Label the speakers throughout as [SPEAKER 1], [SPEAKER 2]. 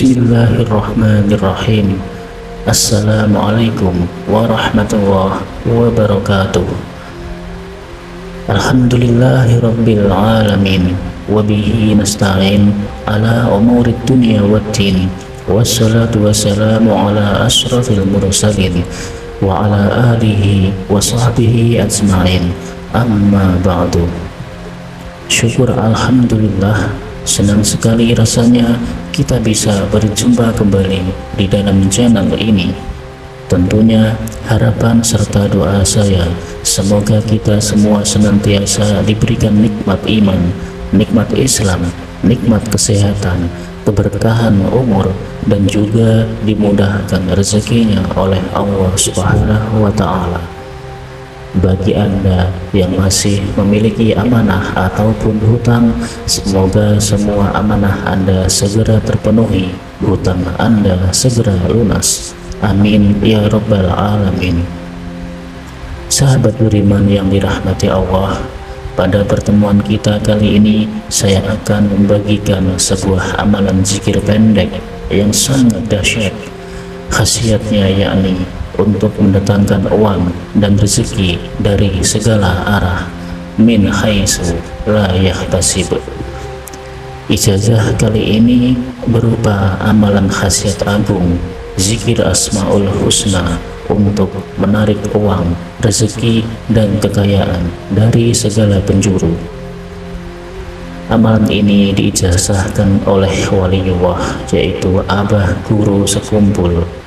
[SPEAKER 1] Bismillahirrahmanirrahim. Assalamualaikum warahmatullahi wabarakatuh. Alhamdulillahirabbil alamin wa bihi nasta'in ala umurid dunya waddin. Wassalatu wassalamu ala asyrafil mursalin wa ala alihi wa sahbihi ajma'in. Amma ba'du. Syukur alhamdulillah, senang sekali rasanya kita bisa berjumpa kembali di dalam channel ini. Tentunya harapan serta doa saya, semoga kita semua senantiasa diberikan nikmat iman, nikmat Islam, nikmat kesehatan, keberkahan umur, dan juga dimudahkan rezekinya oleh Allah Subhanahu wa Ta'ala. Bagi Anda yang masih memiliki amanah ataupun hutang, semoga semua amanah Anda segera terpenuhi, hutang Anda segera lunas. Amin ya rabbal alamin. Sahabat beriman yang dirahmati Allah, pada pertemuan kita kali ini saya akan membagikan sebuah amalan zikir pendek yang sangat dahsyat. Khasiatnya yakni untuk mendatangkan uang dan rezeki dari segala arah, min haitsu la yahtasib. Ijazah kali ini berupa amalan khasiat agung, zikir Asmaul Husna untuk menarik uang, rezeki, dan kekayaan dari segala penjuru. Amalan ini diijazahkan oleh waliullah, yaitu Abah Guru Sekumpul.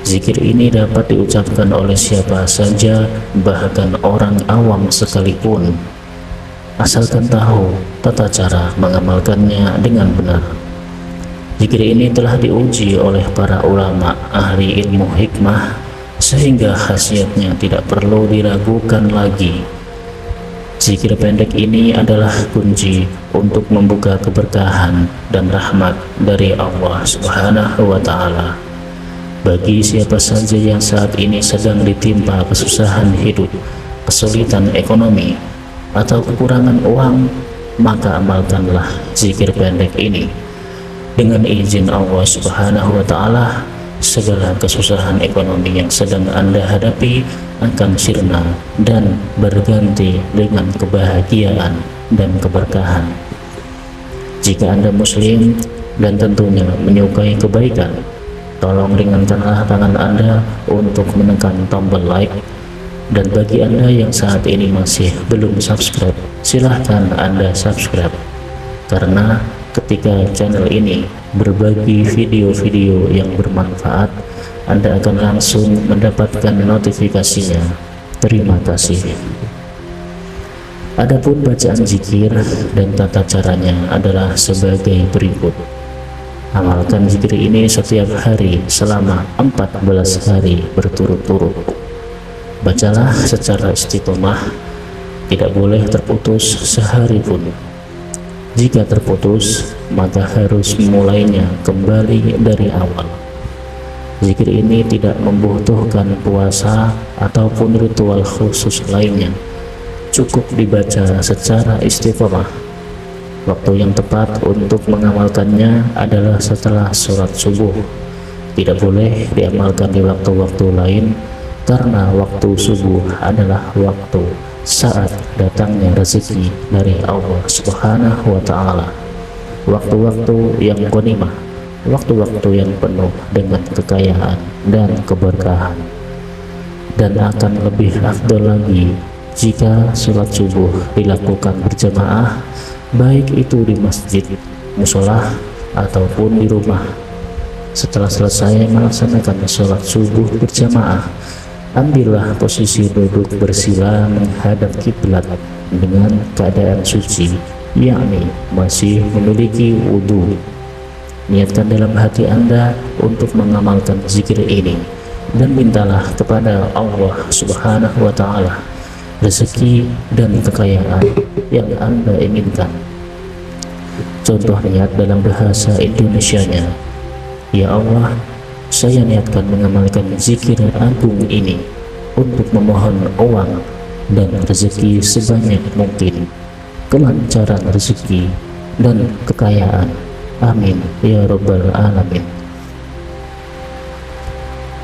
[SPEAKER 1] Zikir ini dapat diucapkan oleh siapa saja, bahkan orang awam sekalipun, asalkan tahu tata cara mengamalkannya dengan benar. Zikir ini telah diuji oleh para ulama ahli ilmu hikmah, sehingga khasiatnya tidak perlu diragukan lagi. Zikir pendek ini adalah kunci untuk membuka keberkahan dan rahmat dari Allah Subhanahu wa Ta'ala. Bagi siapa saja yang saat ini sedang ditimpa kesusahan hidup, kesulitan ekonomi, atau kekurangan uang, maka amalkanlah zikir pendek ini. Dengan izin Allah Subhanahu wa Ta'ala, segala kesusahan ekonomi yang sedang Anda hadapi akan sirna dan berganti dengan kebahagiaan dan keberkahan. Jika Anda Muslim dan tentunya menyukai kebaikan, tolong ringankanlah tangan Anda untuk menekan tombol like. Dan bagi Anda yang saat ini masih belum subscribe, silahkan Anda subscribe, karena ketika channel ini berbagi video-video yang bermanfaat, Anda akan langsung mendapatkan notifikasinya. Terima kasih. Adapun bacaan zikir dan tata caranya adalah sebagai berikut. Amalkan zikir ini setiap hari selama 14 hari berturut-turut. Bacalah secara istiqomah, tidak boleh terputus sehari pun. Jika terputus, maka harus memulainya kembali dari awal. Zikir ini tidak membutuhkan puasa ataupun ritual khusus lainnya. Cukup dibaca secara istiqomah. Waktu yang tepat untuk mengamalkannya adalah setelah sholat subuh. Tidak boleh diamalkan di waktu-waktu lain, karena waktu subuh adalah waktu saat datangnya rezeki dari Allah Subhanahu wa Ta'ala. Waktu-waktu yang ghanimah, waktu-waktu yang penuh dengan kekayaan dan keberkahan. Dan akan lebih afdal lagi jika sholat subuh dilakukan berjamaah, baik itu di masjid, musola, ataupun di rumah. Setelah selesai melaksanakan sholat subuh berjamaah, ambillah posisi duduk bersila menghadap kiblat dengan keadaan suci, yakni masih memiliki wudhu. Niatkan dalam hati Anda untuk mengamalkan zikir ini, dan mintalah kepada Allah Subhanahu wa Ta'ala rezeki dan kekayaan yang Anda inginkan. Contoh niat dalam bahasa Indonesianya, ya Allah, saya niatkan mengamalkan zikir agung ini untuk memohon uang dan rezeki sebanyak mungkin, kelancaran rezeki dan kekayaan Amin ya rabbal alamin.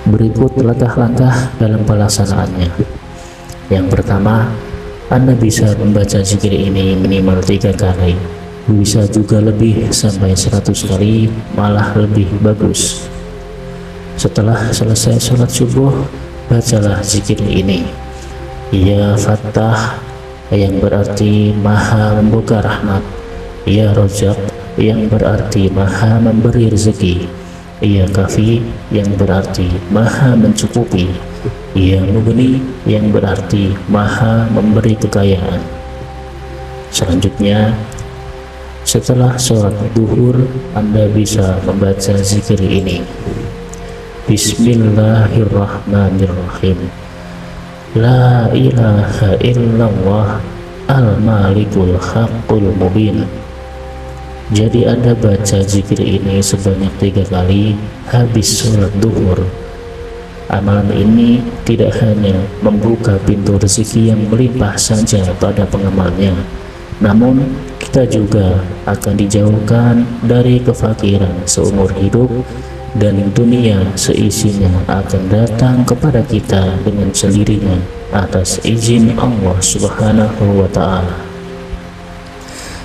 [SPEAKER 1] Berikut langkah-langkah dalam pelaksanaannya. Yang pertama, Anda bisa membaca zikir ini minimal 3 kali, bisa juga lebih sampai 100 kali, malah lebih bagus. Setelah selesai sholat subuh, bacalah zikir ini. Ya Fattah, yang berarti Maha membuka rahmat. Ya Razzaq, yang berarti Maha memberi rezeki. Ya Kafi, yang berarti Maha mencukupi. Ya Mughni, yang berarti Maha memberi kekayaan. Selanjutnya, setelah sholat duhur, Anda bisa membaca zikir ini. Bismillahirrahmanirrahim. La ilaha illallah al-malikul haqqul mubin. Jadi Anda baca zikir ini sebanyak 3 kali habis sholat duhur. Amalan ini tidak hanya membuka pintu rezeki yang melimpah saja pada pengamalnya, namun kita juga akan dijauhkan dari kefakiran seumur hidup, dan dunia seisinya akan datang kepada kita dengan sendirinya atas izin Allah Subhanahu wa Ta'ala.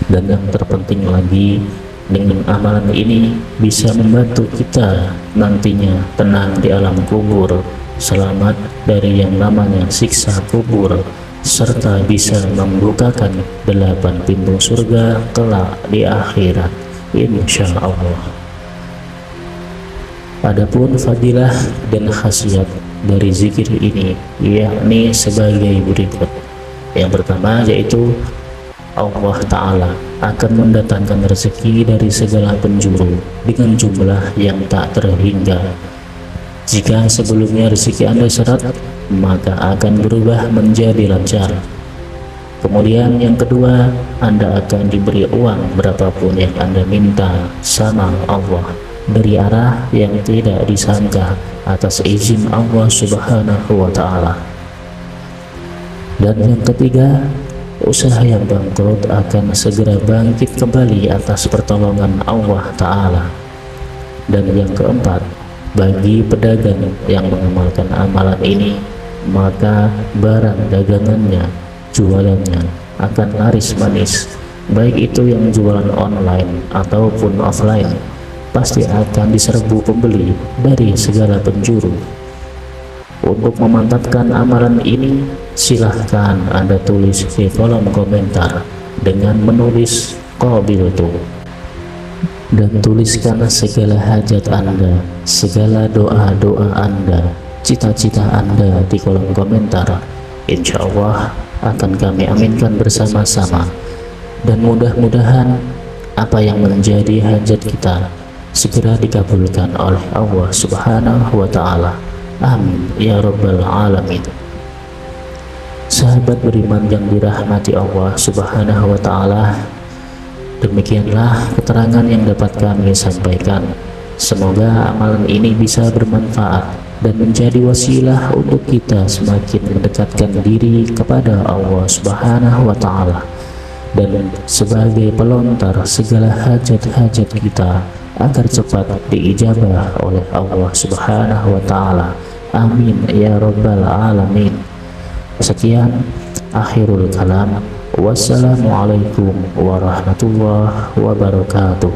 [SPEAKER 1] Dan yang terpenting lagi, dengan amalan ini bisa membantu kita nantinya tenang di alam kubur, selamat dari yang namanya siksa kubur, serta bisa membukakan 8 pintu surga kelak di akhirat, insya Allah. Adapun fadilah dan khasiat dari zikir ini yakni sebagai berikut. Yang pertama yaitu Allah Ta'ala akan mendatangkan rezeki dari segala penjuru dengan jumlah yang tak terhingga. Jika sebelumnya rezeki Anda seret, maka akan berubah menjadi lancar. Kemudian yang kedua, Anda akan diberi uang berapapun yang Anda minta sama Allah dari arah yang tidak disangka atas izin Allah Subhanahu wa Ta'ala. Dan yang ketiga, usaha yang bangkrut akan segera bangkit kembali atas pertolongan Allah Ta'ala. Dan yang keempat, bagi pedagang yang mengamalkan amalan ini, maka barang dagangannya, jualannya akan laris manis, baik itu yang jualan online ataupun offline, pasti akan diserbu pembeli dari segala penjuru. Untuk memantapkan amalan ini, silahkan Anda tulis di kolom komentar dengan menulis qabiltu, dan tuliskan segala hajat Anda, segala doa-doa Anda, cita-cita Anda di kolom komentar. Insya Allah akan kami aminkan bersama-sama, dan mudah-mudahan apa yang menjadi hajat kita segera dikabulkan oleh Allah Subhanahu wa Ta'ala. Amin ya rabbal alamin. Sahabat beriman yang dirahmati Allah Subhanahu wa Ta'ala, demikianlah keterangan yang dapat kami sampaikan. Semoga amalan ini bisa bermanfaat dan menjadi wasilah untuk kita semakin mendekatkan diri kepada Allah Subhanahu wa Ta'ala, dan sebagai pelontar segala hajat-hajat kita agar cepat diijabah oleh Allah Subhanahu wa Ta'ala. Amin ya rabbal alamin. Sekian akhirul kalam. Wassalamualaikum warahmatullahi wabarakatuh.